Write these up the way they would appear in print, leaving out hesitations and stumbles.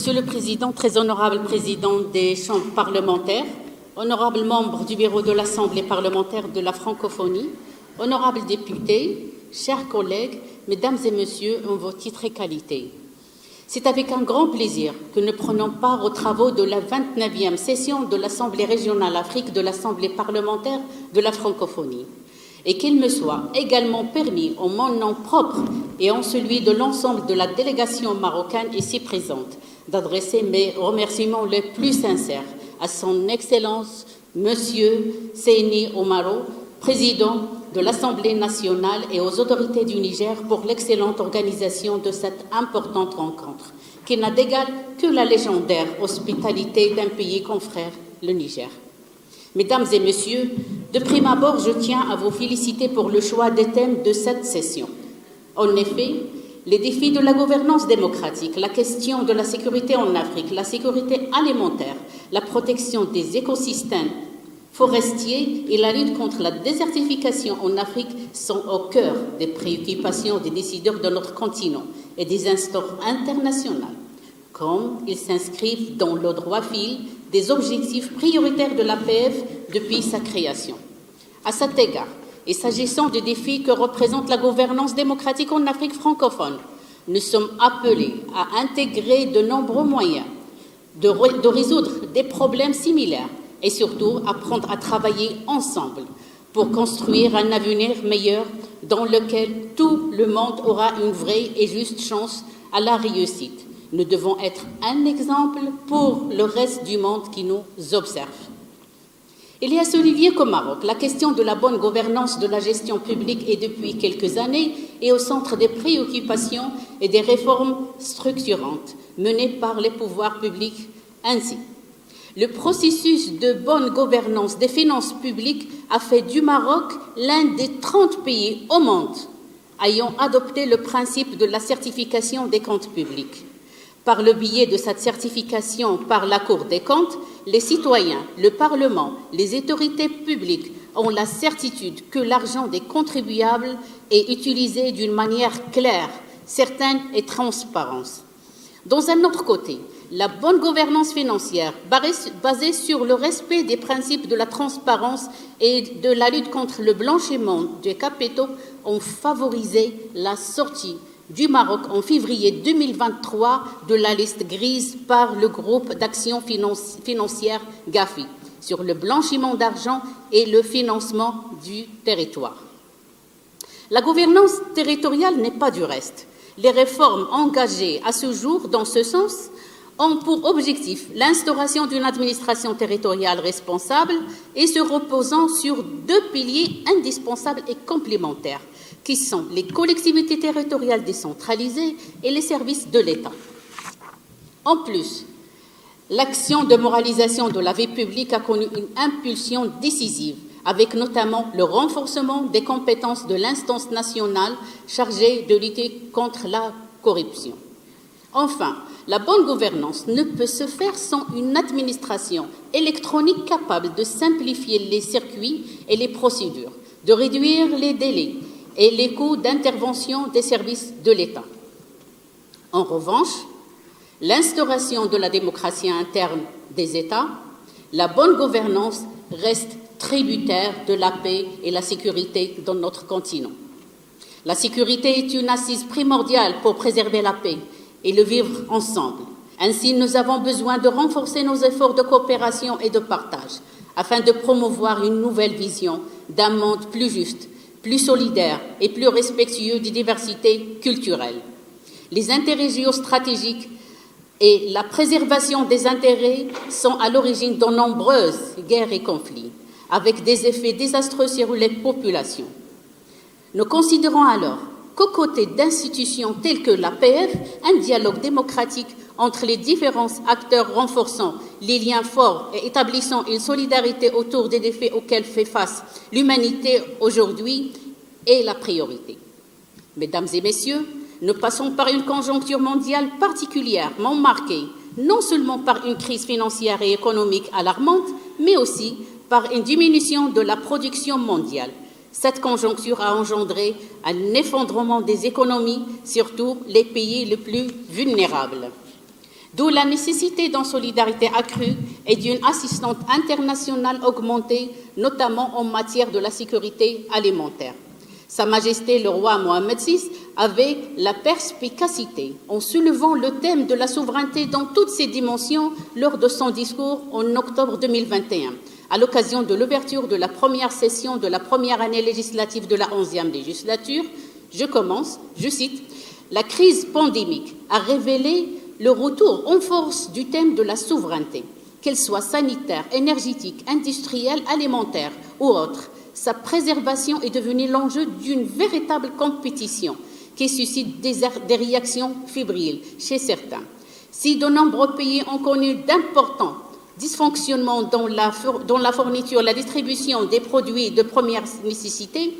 Monsieur le Président, très honorable Président des chambres parlementaires, honorables membres du Bureau de l'Assemblée parlementaire de la francophonie, honorables députés, chers collègues, Mesdames et Messieurs, en vos titres et qualités. C'est avec un grand plaisir que nous prenons part aux travaux de la 29e session de l'Assemblée régionale Afrique de l'Assemblée parlementaire de la francophonie et qu'il me soit également permis, en mon nom propre et en celui de l'ensemble de la délégation marocaine ici présente, d'adresser mes remerciements les plus sincères à son Excellence, Monsieur Seyni Omaro, Président de l'Assemblée nationale et aux autorités du Niger pour l'excellente organisation de cette importante rencontre, qui n'a d'égal que la légendaire hospitalité d'un pays confrère, le Niger. Mesdames et Messieurs, de prime abord, je tiens à vous féliciter pour le choix des thèmes de cette session. En effet, les défis de la gouvernance démocratique, la question de la sécurité en Afrique, la sécurité alimentaire, la protection des écosystèmes forestiers et la lutte contre la désertification en Afrique sont au cœur des préoccupations des décideurs de notre continent et des instances internationales, comme ils s'inscrivent dans le droit fil des objectifs prioritaires de l'APF depuis sa création. À cet égard, et s'agissant des défis que représente la gouvernance démocratique en Afrique francophone, nous sommes appelés à intégrer de nombreux moyens de résoudre des problèmes similaires et surtout apprendre à travailler ensemble pour construire un avenir meilleur dans lequel tout le monde aura une vraie et juste chance à la réussite. Nous devons être un exemple pour le reste du monde qui nous observe. Il y a ce levier qu'au Maroc, la question de la bonne gouvernance de la gestion publique est depuis quelques années et au centre des préoccupations et des réformes structurantes menées par les pouvoirs publics. Ainsi, le processus de bonne gouvernance des finances publiques a fait du Maroc l'un des 30 pays au monde ayant adopté le principe de la certification des comptes publics. Par le biais de cette certification par la Cour des comptes, les citoyens, le Parlement, les autorités publiques ont la certitude que l'argent des contribuables est utilisé d'une manière claire, certaine et transparente. Dans un autre côté, la bonne gouvernance financière, basée sur le respect des principes de la transparence et de la lutte contre le blanchiment des capitaux, ont favorisé la sortie du Maroc en février 2023 de la liste grise par le groupe d'action financière GAFI sur le blanchiment d'argent et le financement du territoire. La gouvernance territoriale n'est pas du reste. Les réformes engagées à ce jour dans ce sens ont pour objectif l'instauration d'une administration territoriale responsable et se reposant sur deux piliers indispensables et complémentaires, qui sont les collectivités territoriales décentralisées et les services de l'État. En plus, l'action de moralisation de la vie publique a connu une impulsion décisive, avec notamment le renforcement des compétences de l'instance nationale chargée de lutter contre la corruption. Enfin, la bonne gouvernance ne peut se faire sans une administration électronique capable de simplifier les circuits et les procédures, de réduire les délais et les coûts d'intervention des services de l'État. En revanche, l'instauration de la démocratie interne des États, la bonne gouvernance reste tributaire de la paix et la sécurité dans notre continent. La sécurité est une assise primordiale pour préserver la paix et le vivre ensemble. Ainsi, nous avons besoin de renforcer nos efforts de coopération et de partage afin de promouvoir une nouvelle vision d'un monde plus juste, plus solidaire et plus respectueux des diversités culturelles. Les intérêts géostratégiques et la préservation des intérêts sont à l'origine de nombreuses guerres et conflits, avec des effets désastreux sur les populations. Nous considérons alors qu'aux côtés d'institutions telles que l'APF, un dialogue démocratique entre les différents acteurs renforçant les liens forts et établissant une solidarité autour des défis auxquels fait face l'humanité aujourd'hui est la priorité. Mesdames et Messieurs, nous passons par une conjoncture mondiale particulièrement marquée, non seulement par une crise financière et économique alarmante, mais aussi par une diminution de la production mondiale. Cette conjoncture a engendré un effondrement des économies, surtout les pays les plus vulnérables. D'où la nécessité d'une solidarité accrue et d'une assistance internationale augmentée, notamment en matière de la sécurité alimentaire. Sa Majesté le roi Mohamed VI avait la perspicacité en soulevant le thème de la souveraineté dans toutes ses dimensions lors de son discours en octobre 2021, à l'occasion de l'ouverture de la première session de la première année législative de la 11e législature. Je cite, « La crise pandémique a révélé le retour en force du thème de la souveraineté, qu'elle soit sanitaire, énergétique, industrielle, alimentaire ou autre. Sa préservation est devenue l'enjeu d'une véritable compétition qui suscite des réactions fébriles chez certains. Si de nombreux pays ont connu d'importants dysfonctionnements dans la fourniture, la distribution des produits de première nécessité,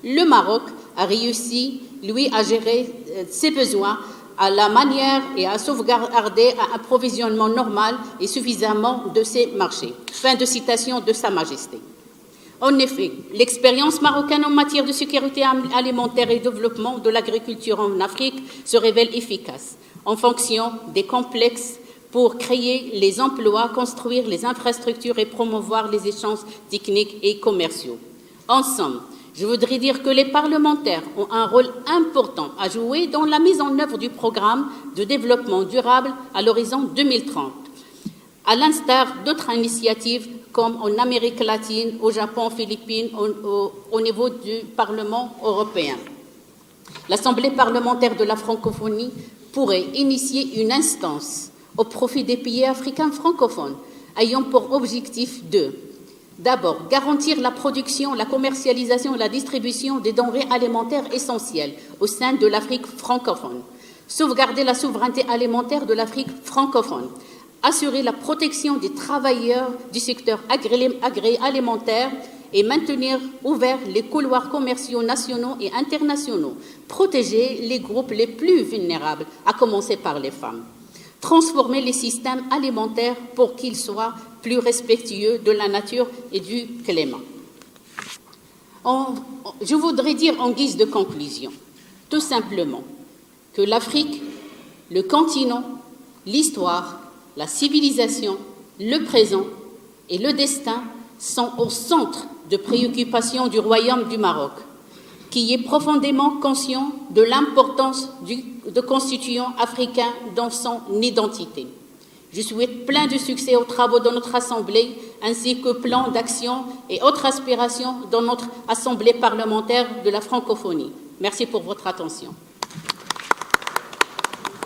le Maroc a réussi, lui, à gérer ses besoins à la manière et à sauvegarder un approvisionnement normal et suffisamment de ses marchés. » Fin de citation de Sa Majesté. En effet, l'expérience marocaine en matière de sécurité alimentaire et développement de l'agriculture en Afrique se révèle efficace en fonction des complexes pour créer les emplois, construire les infrastructures et promouvoir les échanges techniques et commerciaux. En somme, je voudrais dire que les parlementaires ont un rôle important à jouer dans la mise en œuvre du programme de développement durable à l'horizon 2030, à l'instar d'autres initiatives comme en Amérique latine, au Japon, aux Philippines, au niveau du Parlement européen. L'Assemblée parlementaire de la francophonie pourrait initier une instance au profit des pays africains francophones, ayant pour objectif de d'abord, garantir la production, la commercialisation et la distribution des denrées alimentaires essentielles au sein de l'Afrique francophone, sauvegarder la souveraineté alimentaire de l'Afrique francophone, assurer la protection des travailleurs du secteur agroalimentaire et maintenir ouverts les couloirs commerciaux nationaux et internationaux, protéger les groupes les plus vulnérables, à commencer par les femmes, transformer les systèmes alimentaires pour qu'ils soient plus respectueux de la nature et du climat. Je voudrais dire en guise de conclusion, tout simplement, que l'Afrique, le continent, l'histoire, la civilisation, le présent et le destin sont au centre de préoccupation du Royaume du Maroc, qui est profondément conscient de l'importance de constituant africain dans son identité. Je souhaite plein de succès aux travaux de notre Assemblée, ainsi que plans d'action et autres aspirations dans notre Assemblée parlementaire de la francophonie. Merci pour votre attention.